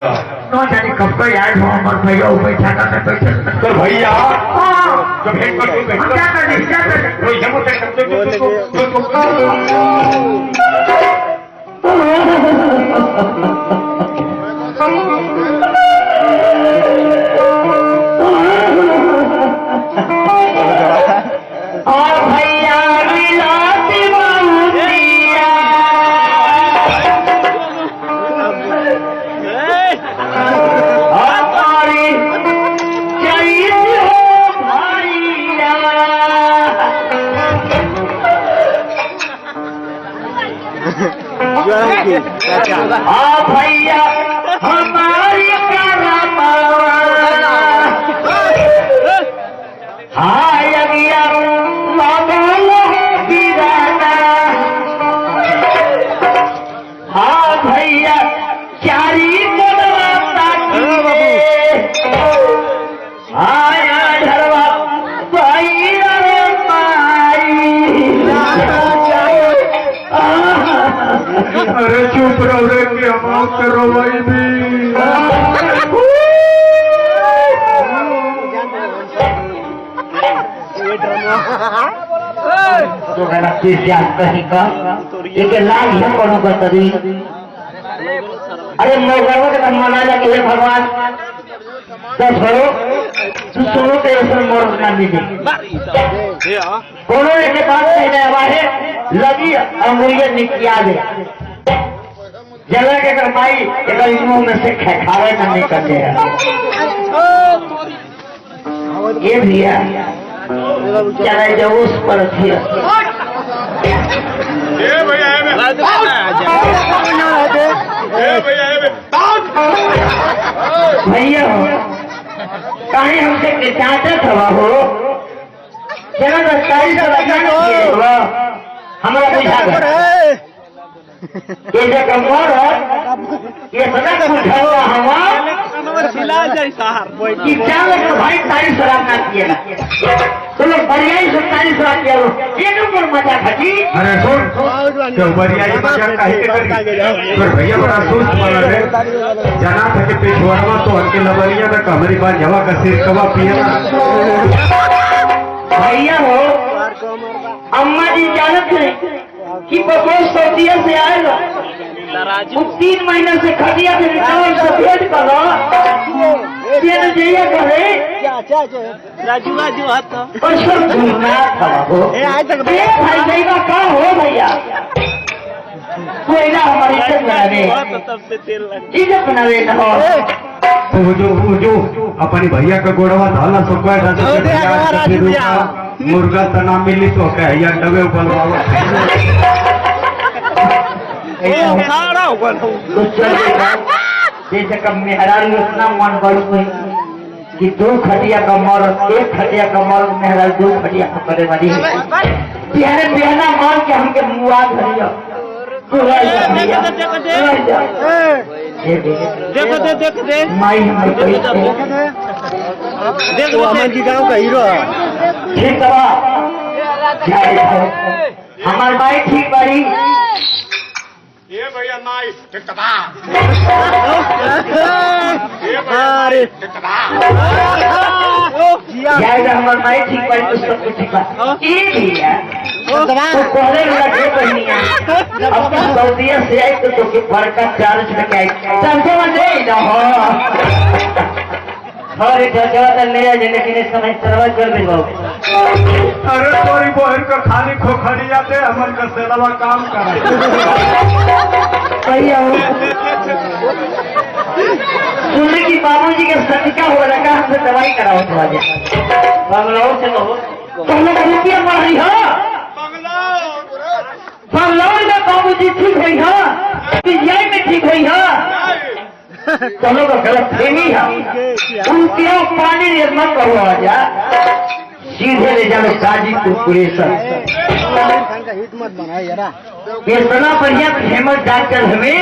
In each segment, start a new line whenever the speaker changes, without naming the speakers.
तो जाने कब को याद हो हमारे भैया बैठा था तो भैया जब हेड पर क्या कर रोई हम से और भैया मिलाती माउसिया हमारी चाहिए हो भैया भैया हमारी हाय अगिया हाँ भैया चारी झरवा अरे चुप रहो रे कि हम करो भाई भी तो मेरा शिष्य कहीं का एक लाल है कौन का तरी अरे मोगरवा के मना लगे हे भगवान तो छोड़ो तू सुनो तो इसमें मोर ना मिले कोनो एक बात कहने हमारे लगी अंगुलियां निकिया दे जगह के करमाई एक मुंह में से खावे ना नहीं करते ये भैया चला जो उस पर थी भैया कहीं हमसे चाहते थवा हो चलो हमारा बुझा ये जो कमर है ये सदा बुझाओ हमारा भाई तारी शराब ना किए ना तो लोग बरियाई से तारी शराब किया ये नंबर मजा खटी अरे सुन जो बरियाई मजा काहे के पर भैया बड़ा सोच वाला है जाना था कि पेशवारवा तो हल्के लबरिया में हमारी बात जवा का सिर कवा पिया भैया हो अम्मा जी जानत है कि बकोस सौदिया से आएगा 3 महीने से खटिया से निकाल सफेद करो ये न जइया करे
राजू राजू हाथ
और सब घूमना था हो ए आज तक भाई जाएगा का हो भैया कोई ना हमारी इज्जत बनावे इज्जत बनावे ना हो जो अपनी भैया का गोड़वा धाला सुखवा मुर्गा तना मिली तो कहिया डबे उपलवावा जैसे कब मेहरारू इतना मन बढ़ गई कि 2 खटिया का मर्द 1 खटिया का मर्द मेहरारू 2 खटिया पकड़े वाली है बिहार बिहाना मान के हमके मुआ धरिया
देख दे
माई हमारे
देख अमन जी गाँव का हीरो
ठीक हमारे भाई ठीक बारी
ये भैया माई
हमारे भाई ठीक बारी तो सब कुछ ठीक बात तो पहले लगे बहनिया अपनी सऊदिया से आई तो का चार्ज लेके आई सबसे मजे ना हो और जगह ले जाए लेकिन इस समय सर्वर कर देगा अरे तोरी बहन का खाली खोखड़ी जाते हमन का सेवा काम कर सुनने की बाबूजी के सटिका हो रखा हमसे दवाई कराओ तो आज बंगलौर से कहो तुम लोग रुपया पड़ रही हो बंगलौर में बाबूजी ठीक हुई है पीजीआई में ठीक हुई है दोनों का गलत प्रेमी है उनके पानी निर्माण करो आजा सीधे ले जाओ गाजीपुर पुरेसर इतना बढ़िया फेमस डॉक्टर हमें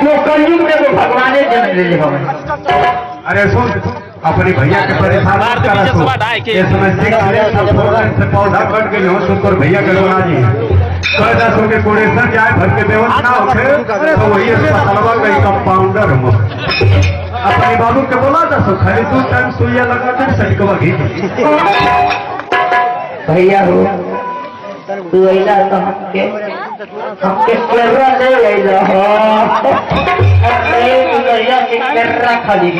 वो कलयुग में वो भगवान जन्म ले हमें अरे सुन अपने भैया के परेशान करा पौधा कट गई हो तो भैया के लोग आ जी पैदा सो के कोड़ेसर जाए भर के व्यवस्था होखे तो वही अस्पतालवा कई कंपाउंडर हो अपने बाबू के बोला था सो खाली 2 टाइम सुइया लगा दे सड़कवा घीच
भैया हो तू अइला तो हमके केरा ले अइला हो ए भैया के केरा खाली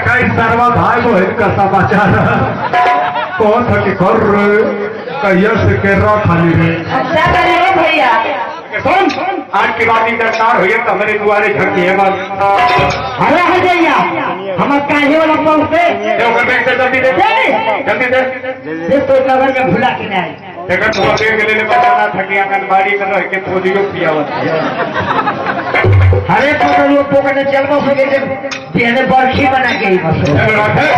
कई सर्वा भाई बहन का समाचार कौन था कि कर कहिया से केरा खाली रे
अच्छा करे भैया
सुन आज की बात दरकार हुई तो हमारे दुआरे झड़की है बस
अरे हो जाइया हम काहे वाला पहुंचे
जल्दी दे जल्दी दे
ये तो नगर में भुला के नहीं
देखो तू अभी के लिए बताना था कि आंगनबाड़ी में रह के पोलियो पियावत
अरे तो लोग पोकने चलबो सके जे बर्फी बना के ही बस
है